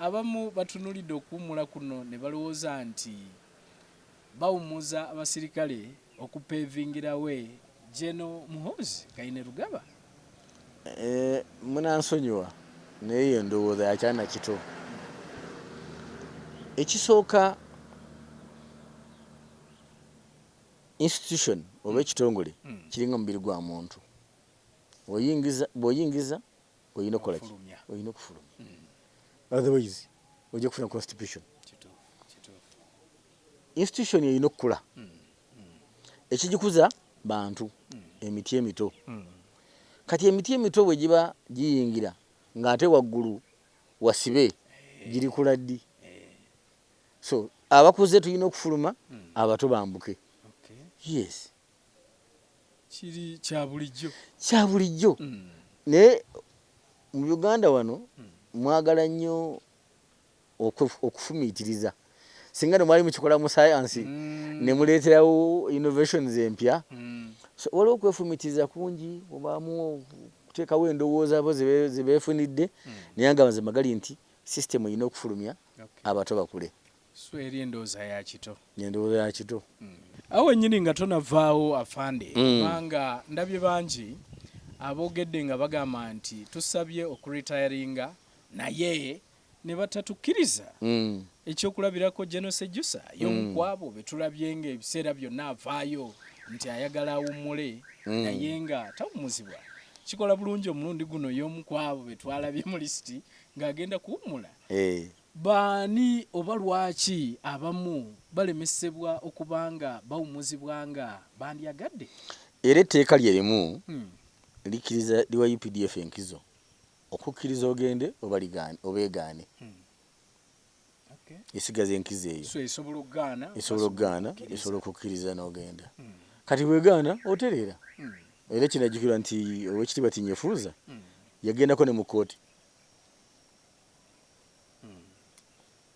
abamu batunulidde okuwummula kuno ne balowooza nti bawummuza abasirikale okupevingirawe Gen.Muhoozi-Brig.Gen munansonyiwa naye yo ndowooza yakyana kito. Ekisooka institution oba ekitongole kiringa mubiri gwa muntu. Bw'oyingiza olina okukola ki? Olina okufulumya. Otherwise ojja kufuna constipation. Institution erina okukula. Ekigikuza bantu emiti emito. Kati emiti emito bwe giba giyingira ng'ate waggulu wasibe girikula ddi. So abakuze tulina okufuluma, abato bambuke. Yes. Kiri kya bulijjo. Kya bulijjo. Naye mu Uganda wano mwagala nnyo okufumiitiriza. Singa ne mwali mukikola mu science ne muleeterawo innovations empya. So waliwo okwefumiitiriza kungi obaamu kuteekawo endowooza abo ze beefunidde naye nga mazima gali nti system erina okufulumya abato bakule. So eri endowooza ya kito. Endowooza ya kito. Awo nnyini nga tonavaawo afande kubanga ndabye bangi aboogedde nga bagamba nti tusabye okuretiringa naye ne batatukkiriza. Ekyokulabirako Gen. Sejjusa y'omu ku abo be tulabye ng'ebiseera byonna avaayo nti ayagala awummule naye nga tawummuzibwa. Kikola bulungi omulundi guno y'omu ku abo be twalabye mu lisiti ng'agenda kuwummula. Baani oba lwaki abamu balemesebwa okubanga bawummuzibwa nga bandyagadde? Era etteeka lye limu likkiriza liwa UPDF enkizo okukkiriza ogende obeegaane. Esigaza enkizo eyo. So esobola okugaana. Esobola okukkiriza n'ogenda. Kati bwegaana otereera. Era kinajjukirwa nti Oweekitiibwa Tinyefuuza yagendako ne mu kkooti.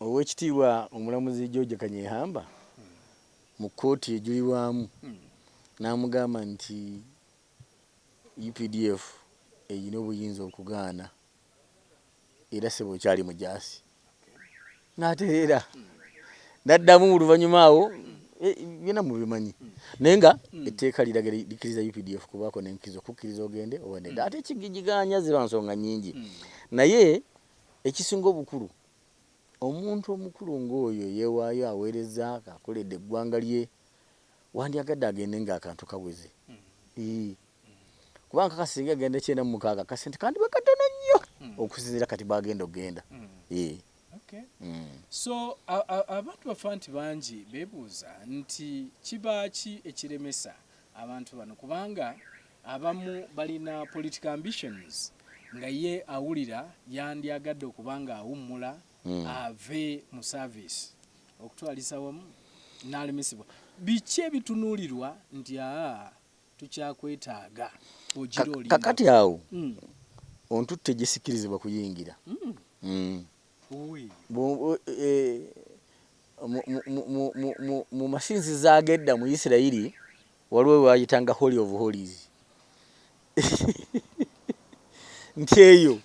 Oweekitiibwa omulamuzi George Kanyehamba mu kkooti ejulirwamu n'amugamba nti UPDF eyina obuyinza okugaana era sebo okyali mujaasi. N'atereera n'addamu mu luvannyuma awo byonna mubimanyi. Naye nga etteeka liraga likkiriza UPDF kubaako n'enkizo okukkiriza ogende oba nedda. Ate ekigigaanya ziba nsonga nnyingi. Naye ekisinga obukulu omuntu omukulu ng'oyo yeewaayo aweereza akoledde eggwanga lye wandyagadde agende ng'akantu kaweze. Kubanga kasinga agenda 96 kasente kandi bakatono nnyo okusinziira kati bagenda ogenda. So abantu bafanti bangi beebuuza nti kibaaki ekiremesa abantu bano kubanga abamu balina political ambitions nga ye awulira yandyagadde okubanga awummula ave mu service okutwalisa wamu n'alemesebwa. Biki ebitunuulirwa nti tukyakwetaaga ogira olinda? Kakati awo ontutte gisikirizibwa kuyingira. Mu masinzizo agedda mu Isirayiri waliwo wayitanga Holy of Holies. Nti eyo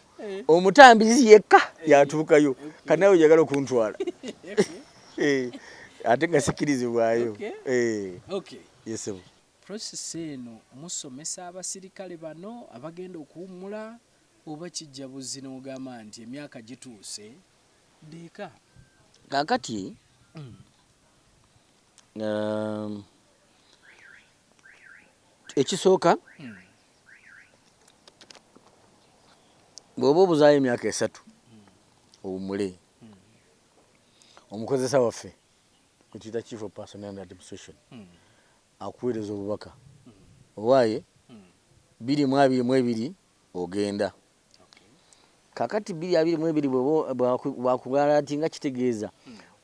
omutambizi yekka yatuukayo kati nawe oyagala okuntwala ate nga sikirizibwayo. Process eno musomesa abasirikale bano abagenda okuwummula oba kijja buzzi n'ogamba nti emyaka gituuse ndeeka? Kaakati ekisooka bw'oba obuzaayo emyaka 3 owummule omukozesa waffe gwe tuyita Chief of Personnel and Administration akuweereza obubaka owaaye 2022 ogenda. Kakati 2022 bwakubala nti nga kitegeeza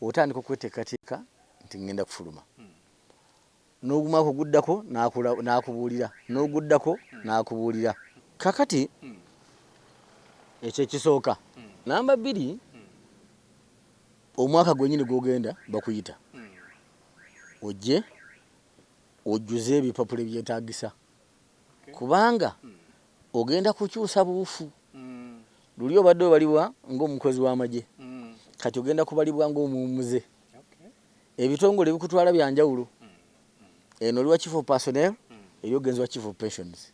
otandika okweteekateeka nti ngenda kufuluma. N'ogumaako guddako n'akubuulira n'oguddako n'akubuulira. Kakati ekyo ekisooka. Namba 2 omwaka gwennyini gw'ogenda bakuyita ojje ojjuze ebipapula ebyetaagisa kubanga ogenda kukyusa buufu. Luli obadde obaliwa ng'omukozi w'amagye kati ogenda kubalibwa ng'omuwumuze. Ebitongole bikutwala byanjawulo. Eno oliwa chief of personnel, eri ogenzi wa chief of pensions.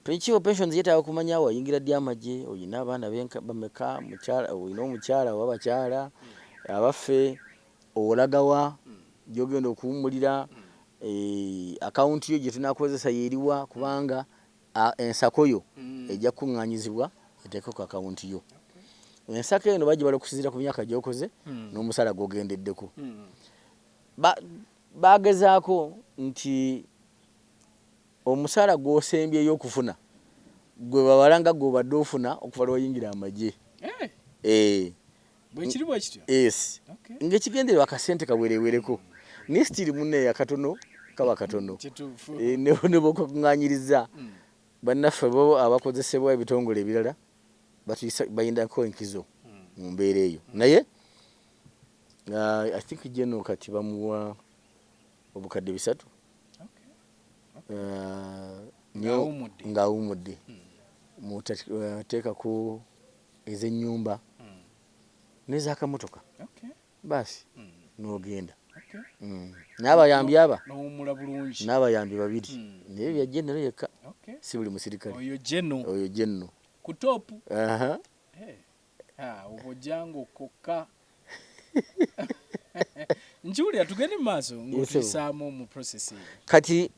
Chief of pensions yetaaga kumanya wayingira ddi amagye, oyina abaana bameka, oyina omukyala oba bakyala, abaffe olagawa gy'ogenda okuwummulira, akawunti yo gye tunaakozesa yeeriwa kubanga ensako yo ejja kukuŋŋaanyizibwa eteekeko ku akawunti yo. Ensako eno bagibala okusinziira ku myaka gy'okoze n'omusala gw'ogendeddeko. Bagezaako nti omusala gw'osembyeyo okufuna gwe babalanga gw'obadde ofuna okuva lw'oyingira amagye. Bwe kiri bwe kityo? Yes. Ng'ekigendererwa akasente kawerewereko. Ne sitiri munne akatono kaba katono. Ne bw'okuŋŋaanyiriza bannaffe bo abakozesebwa ebitongole ebirala bayindako enkizo mu mbeera eyo. Naye I think Gen kati bamuwa obukadde 3 ng'awummudde muteekako ez'ennyumba n'ez'akamotoka baasi n'ogenda. N'abayambi n'abayambi 2 naye bya Gen yekka, si buli musirikale. Oyo Gen ku topu. Obojango kokka. Njulia tugende maaso ng'otusaamu mu process. Kati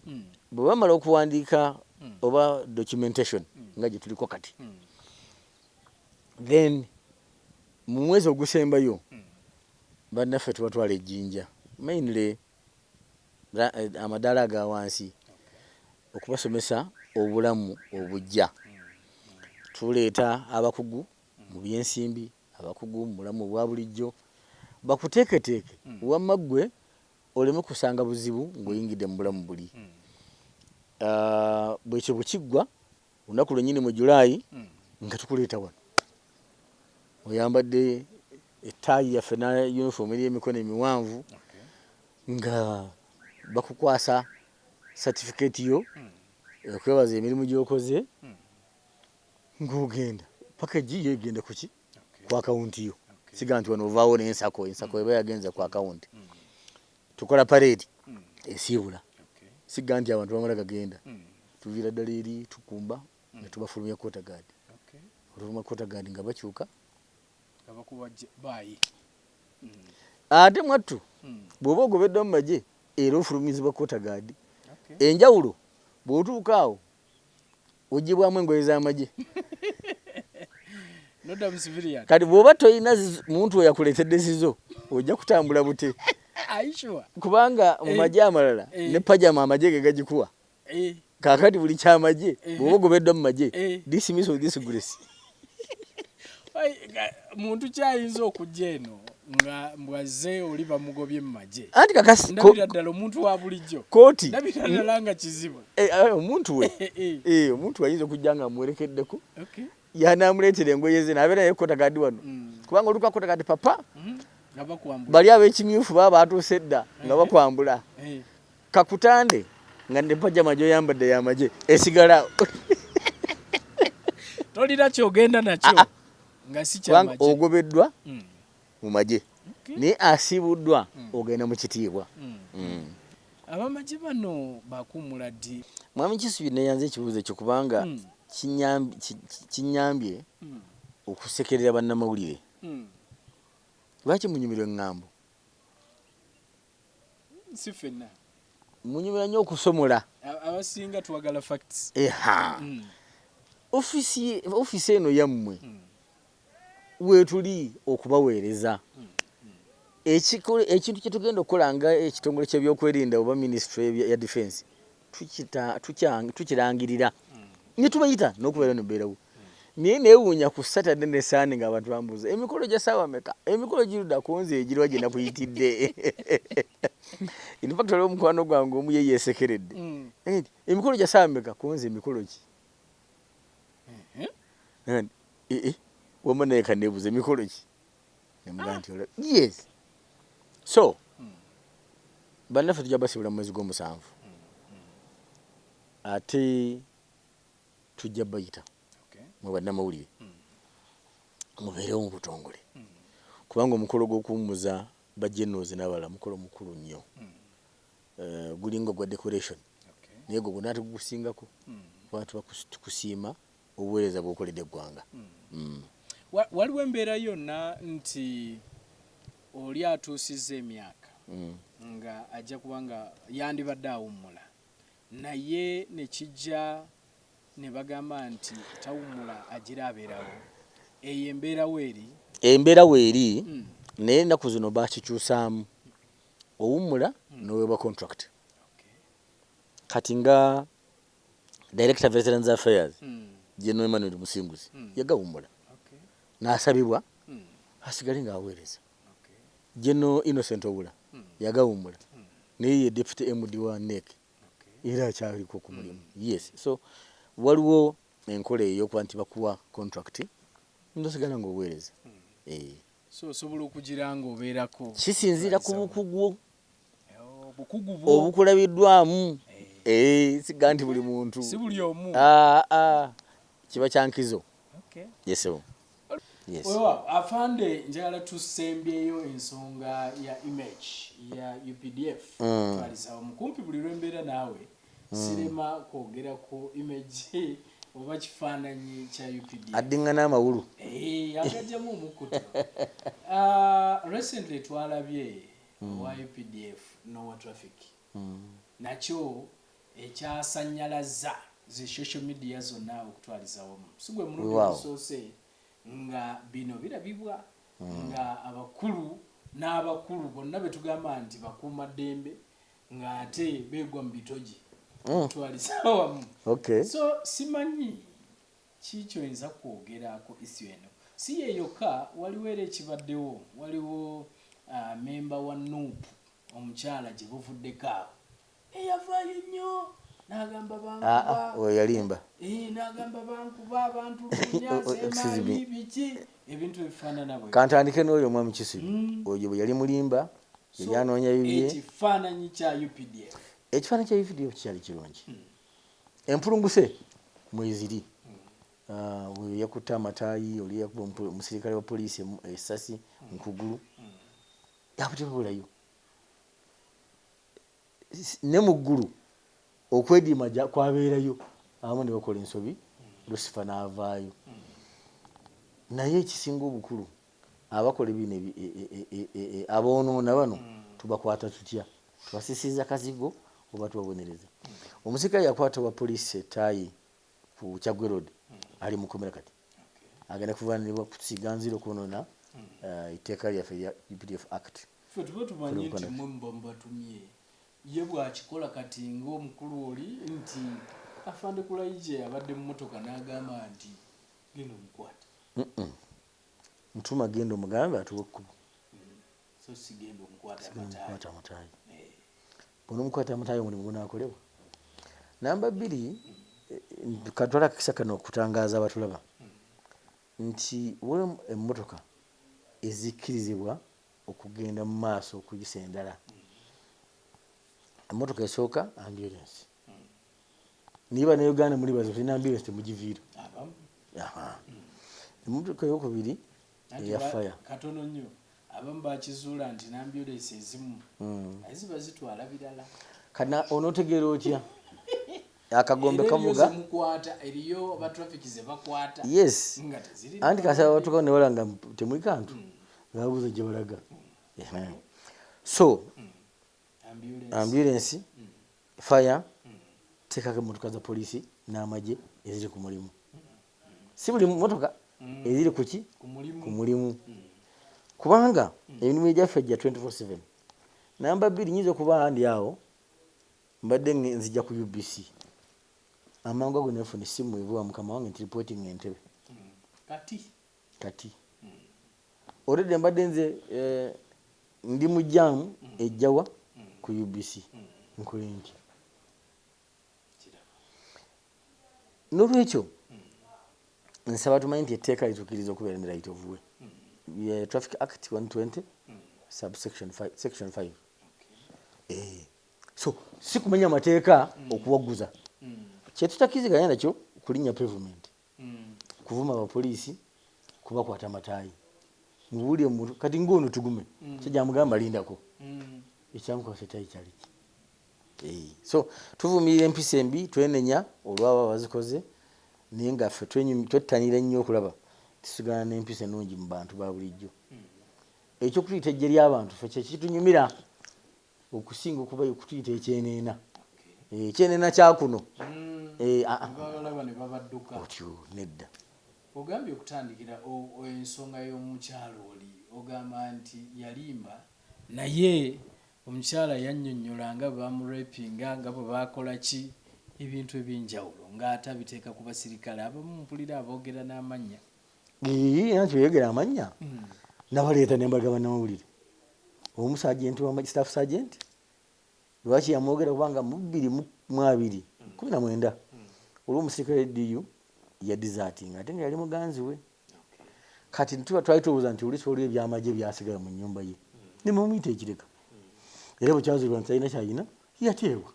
bwe bamala okuwandiika oba documentation nga gye tuliko kati, then mu mwezi ogusembayo bannaffe tubatwala ejjinja, mainly amadaala aga wansi, okubasomesa obulamu obujja. Tuleeta abakugu mu byensimbi, abakugu mu bulamu obwa bulijjo, bakuteeketeeke wamma ggwe oleme kusanga buzibu ng'oyingidde mu bulamu buli. Bwekyo bukiggwa olunaku lwennyini mu Julaayi nga tukuleeta wano oyambadde ettaayi yaffe na uniform ey'emikono emiwanvu nga bakukwasa certificate yo okwebaza emirimu gy'okoze ng'ogenda package yo egenda ku ki? Ku akawunti yo. Siga nti wano ovaawo n'ensako eba yagenze ku akawunti. Tukola parade esiibula. Siga nti abantu bamala gagenda. Tuviira ddala eri tukumba ne tubafulumya quarter guard. Oluvuma quarter guard nga bakyuka ate mwattu bw'oba ogobeddwa mu magye era ofulumizibwa quarter guard. Enjawulo bw'otuuka awo oggyibwamu engoye z'amagye. Kati bw'oba toyina muntu oyo yakuleetedde zizo ojja kutambula bute. Kubanga mu magye amalala ne pajama amagye ge gagikuwa. Kaakati buli kyamagye bw'oba ogobeddwa mu magye dismiss of this grace. Muntu kyayinza okujja eno nga mbwaze oli bamugobye mu magye. Anti kakasi ndabira ddala omuntu wa bulijjo. Kooti. Ndabira ddala nga kizibu. Omuntu we. Omuntu ayinza okujja nga amuwerekeddeko. Yanaamuleetera engoye ze n'abeera naye quarter guard wano. Kubanga oluka quarter guard papa. Bali ab'ekimyufu baba batuuse dda nga bakwambula. Kakutande nga ne pajama gy'oyambadde y'amagye esigala. Tolina ky'ogenda nakyo. Nga si kyamagye. Ogobeddwa mu magye. Naye asiibuddwa ogenda mu kitiibwa. Abamagye bano bakuumula ddi? Mwami Kisubi neyanze ekibuuzo ekyo kubanga kinyambye okusekerera bannamawulire. Lwaki munyumirwa eŋŋambo? Si ffenna. Munyumira nnyo okusomola. Abasinga twagala facts. Ofiisi eno yammwe weetuli okubaweereza. Ekintu kye tugenda okukola nga ekitongole ky'ebyokwerinda oba Ministry ya Defense tukirangirira ne tubayita n'okubeera nebeerawo. Naye neewuunya ku Saturday ne Sunday ng'abantu bambuuza emikolo gya ssaawa meka? Emikolo girudda ku nze egirwa gye nakuyitidde. In fact waliwo mukwano gwange omu ye yeesekeredde. Emikolo gya ssaawa meka? Ku nze emikolo ki? Wamma naye kanneebuuza emikolo ki? Ne mugamba nti yes. So bannaffe tujja basibula mu mwezi gw'omusanvu. Ate tujja bayita mu bannamawulire mubeerewo mu butongole kubanga omukolo gw'okuwummuza bajenozi n'abalala mukolo mukulu nnyo. Gulinga gwa decoration naye gwe gonna tugusingako kuba tukusiima obuweereza bw'okoledde eggwanga. Waliwo embeera yonna nti oli atuusizza emyaka nga ajja kuba nga yandibadde awummula naye ne kijja ne bagamba nti tawummula agira abeerawo, eyo embeera weeri naye ennaku zino bakikyusaamu owummula n'oweebwa contract. Kati nga Director Veterans Affairs Gen.Muhoozi-Brig.Gen Musinguzi yagawummula n'asabibwa asigale ng'aweereza. Gen. Innocent Obula yagawummula naye ye Deputy MD wa NEC era akyaliko ku mulimu. Yes, so waliwo enkola ey'okuba nti bakuwa contract n'osigala ng'oweereza. So osobola okugira ng'obeerako. Kisinziira ku bukugu obukulabiddwamu. Siga nti buli muntu. Si buli omu. Kiba kyankizo. Yes. Yes. Afande njagala tusembyeyo ensonga ya image ya UPDF. Twaliza omukumpi buli lwembeera naawe sirema kwogera ku image oba kifaananyi kya UPDF. Addingana amawulu. Agajjamu omukutu. Recently twalabye owa UPDF n'owa traffic. Nakyo ekyasannyalaza zi social media zonna okutwaliza wamu. Sigwe mulundi ogusoose nga bino birabibwa nga abakulu n'abakulu bonna betugamba nti bakuuma ddembe ng'ate beegwa mu bitogi twaliza wamu. So simanyi kiki oyinza kwogera ku issue eno. Si ye yokka, waliwo era ekibaddewo, waliwo memba wa NUP omukyala gye buvuddeko awo eyavaayo nnyo n'agamba bankuba yalimba n'agamba bankuba abantu lukunya biki ebintu ebifaanana bwe. Kantandike n'oyo omwami Kisibi oyo bwe yali mulimba yali anoonya bibye. Ekifaananyi kya UPDF. Ekifaananyi kya UPDF kyali kirungi. Empulunguse mweziri. Oyo yakutte amataayi, oli yakuba omusirikale wa poliisi essasi mu kugulu yakutebulayo ne mu ggulu okwediima kwabeerayo abamu ne bakola ensobi Lusifa n'avaayo. Naye ekisinga obukulu abakola bino aboonoona bano tubakwata tutya? Tubasisiza kazigo oba tubabonereza? Omusirikale yakwata wa poliisi ettaayi ku Kyaggwe Road ali mu komera kati agenda kuvaanibwa kusiga nziro kwonoona etteeka lyaffe lya UPDF Act. Ffe tuba tumanyi nti mwe mbatumye ye bw'akikola kati ng'omukulu oli nti Afande Kulayigye abadde mu mmotoka n'agamba nti genda omukwata. Mutuma genda omugambe atuwe ekkubo. So si genda omukwata amatayi. Bw'onomukwata amatayi omulimu gunaakolebwa. Namba 2 katwala akakisa kano okutangaaza abatulaba nti waliwo emmotoka ezikkirizibwa okugenda mu maaso okuyisa endala. Emmotoka esooka ambulance. Niba ne Uganda muli bazo tulina ambulance temugiviira. Emmotoka ey'okubiri eya fire. Katono nnyo abamu bakizuula nti n'ambulance ezimu ziba zitwala birala. Kana onootegeera otya? Akagombe kavuga mukwata eriyo aba traffic ze bakwata. Yes. Anti kasaba watuka ne walanga temuli kantu ngaabuza gye balaga. So ambulance fire tekaka motoka za polisi n'amagye eziri ku mulimu. Si buli motoka eziri kuki ku mulimu. Kubanga emirimu egyaffe gya 24/7. Namba 2 nyiza okuba ndi awo mbadde nzija ku UBC. Amangu ago nefuna essimu evuga mukama wange nti reporting Entebbe. Kati. Already mbadde nze ndi mu jam ejjawa ku UBC. Nkole nti. N'olwekyo nsaba tumanyi nti etteeka litukkiriza okubeera ne right of way. Traffic Act 120 subsection 5 section 5. So si kumenya mateeka okuwaguza. Kyetutakiziganya nakyo kulinnya pavement. Kuvuma abapoliisi kubakwata amataayi. mubuli omuntu kati ngono tugume kijja mugamba lindako ekyankwasa tayikyali so tuvumirira empisa embi twenenya olwaba bazikoze naye nga ffe twettanira nnyo okulaba tusigana n'empisa ennungi mu bantu ba bulijjo ekyokutuyita ejje ly'abantu ffe kyekitunyumira okusinga okuba okutuyita ekyeneena ekyeneena kyakuno otyo nedda ogambye okutandikira ensonga y'omukyalo oli ogamba nti yalimba naye omukyala yannyonnyola nga bamurepinga nga bwe bakola ki ebintu ebyenjawulo ng'ate abiteeka ku basirikale abamu mpulira aboogera n'amannya nanti oyogera amannya nabaleeta nembagaba namawulire omu sajenti staff sergeant lwaki yamwogera kubanga mu 2019 olw'omusirikale DU ya deserting ate nga yali muganzi we kati ntuba twali tubuuza nti olisi olwo ebyamagye byasigala mu nnyumba ye nimumuyita ekireka era bwe kyazirwa nti alina kyalina yateebwa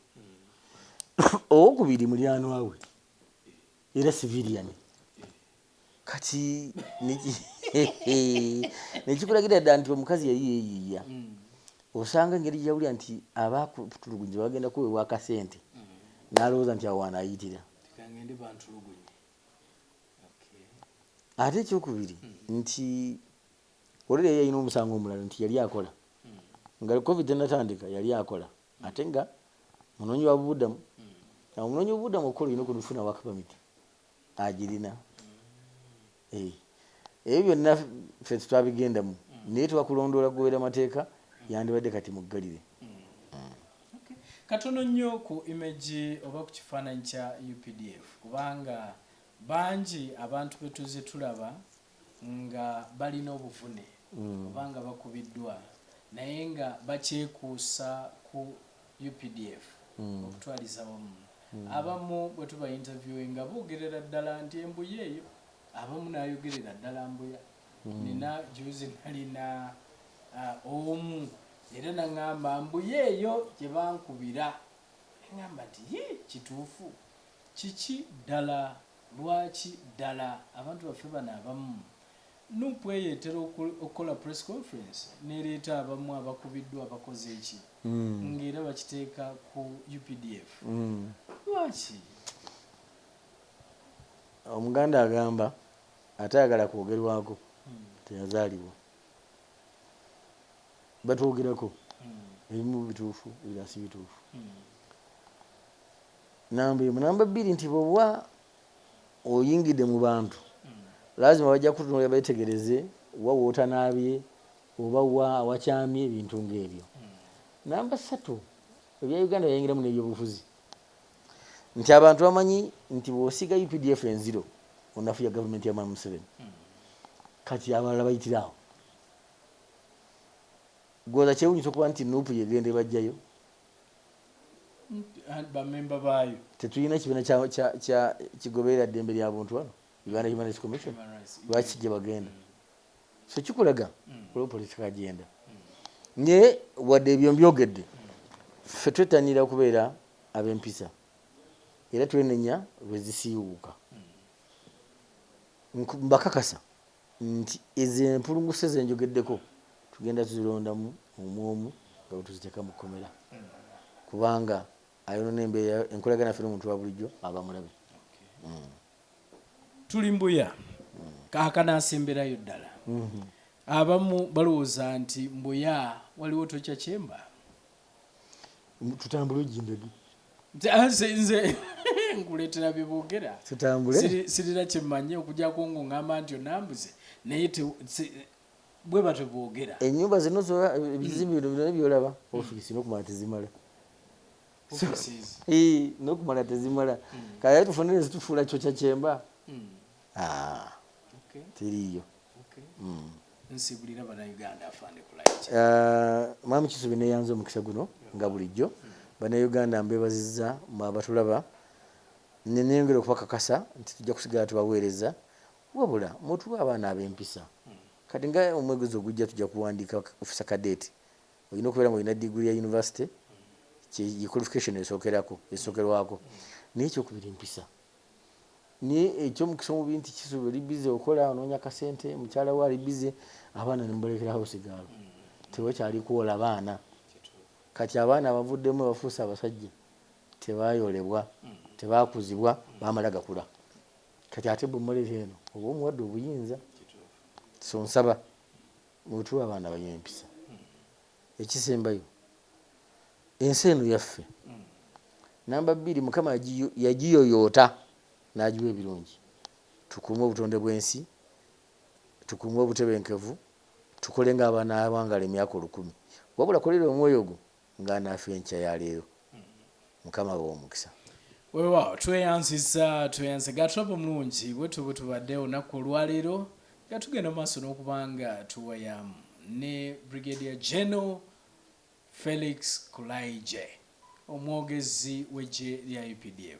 owokubiri mulyanwa we era civilian kati nekikulagira dda nti omukazi yali yeeyiiya osanga engeri gyawulira nti abakutulugunyi bagenda kuweebwa akasente n'alowooza nti awo wanaayitira ate ekyokubiri nti olera yalina omusango omulala nti yali akola nga covid enatandika yali akola ate nga munoonyi wa bubudamu omunoonyi wabubudamu okukola olina okunufuna wakapamiti agirina ebyo byonna ffe twabigendamu naye twakulondoola kugoberera amateeka yandibadde kati muggalire katono nnyo ku image oba ku kifaananyi kya UPDF kubanga bangi abantu betuze tulaba nga balina obuvune kubanga bakubiddwa naye nga bakyekuusa ku UPDF okutwaliza wamu abamu bwe tuba interviewinga boogerera ddala nti embuya eyo abamu nayogerera ddala mbuya nina juzi nalina omu era naŋŋamba mbuya eyo gye bankubira eŋŋamba nti kituufu kiki ddala lwaki ddala abantu baffe bano abamu nupweyeetera okukola press conference nereeta abamu abakubiddwa abakoze eki ng'era bakiteeka ku UPDF lwaki omuganda agamba atayagala kwogerwako teyazaalibwa batwogerako ebimu bituufu ebirala si bituufu namba emu namba bbiri nti bw'oba oyingidde mu bantu lazima bajja kutunula betegereze wa wootanaabye oba wa awakyamye ebintu ng'ebyo namba 3 ebya Uganda yayingiramu n'ebyobufuzi nti abantu bamanyi nti bw'osiga UPDF enziro onafuya gavumenti ya Museveni kati abalala bayitirawo gwoza kyewunyisa okuba nti nuupu yegende bajjayo bamemba baayo tetulina ekibiina kya kigoberera ddembe lya buntu wano Uganda Human Rights Commission lwaki gye bagenda so kikulaga olwo politika agenda naye wadde ebyo mbyogedde ffe twettanira okubeera ab'empisa era twenenya lwe zisiiwuuka mbakakasa nti ezo empulunguse zenjogeddeko tugenda tuzirondamu omwomu nga bwetuziteeka mu kkomera kubanga ayonona embeera enkolagana ffe n'omuntu wa bulijjo aba mulabe tuli mbuya kakanasemberayo ddala abamu balowooza nti mbuya waliwo tokya kyemba tutambule ojimbege nze nkuleetera byeboogera sirira kyemmanye okujjako ng'oŋŋamba nti onambuze naye bwe batyo boogera ennyumba zino ebizimbe bino byolaba ofiisi n'okumala tezimala n'okumala tezimala kale tufunire zitufuula kyokya kyemba teriiyo nsibulira bannayuganda afande kulayigye mwami Kisubi neyanze omukisa guno nga bulijjo bannayuganda mbebazizza abatulaba neyongera okubakakasa nti tujja kusigala tubaweereza wabula mutuwa abaana ab'empisa kati nga omwegezi ogujja tujja kuwandiika officer cadet olina okubeera ngaolina diguri ya university qualification esookerwako naye ekyokubiri empisa ni ekyo mukisa mu bintu kisuubira libize okola onoonya kasente mukyala wa libize abaana nembalekeraho sigalo tewakyali kuwola baana kati abaana bavuddemu bafuusa abasajja tebayolebwa tebakuzibwa bamala gakula kati ate bumuleeta eno oba omuwadde obuyinza so nsaba mutuwa abaana balina empisa ekisembayo ensi eno yaffe namba 2 mukama yagiyoyoota n'agiwa ebirungi tukuume obutonde bw'ensi tukuume obutebenkevu tukole ng'abaana abangala emyaka 1000 wabula kolera omwoyo gwo ng'anaafa enkya ya leero mukama w'omukisa weewaawo tweyanziza gatulaba omulungi bwe tubadde olunaku olwaleero nga tugenda maaso n'okubanga tuwayamu ne Brigadier Gen. Felix Kulayigye omwogezi w'eggye lya UPDF.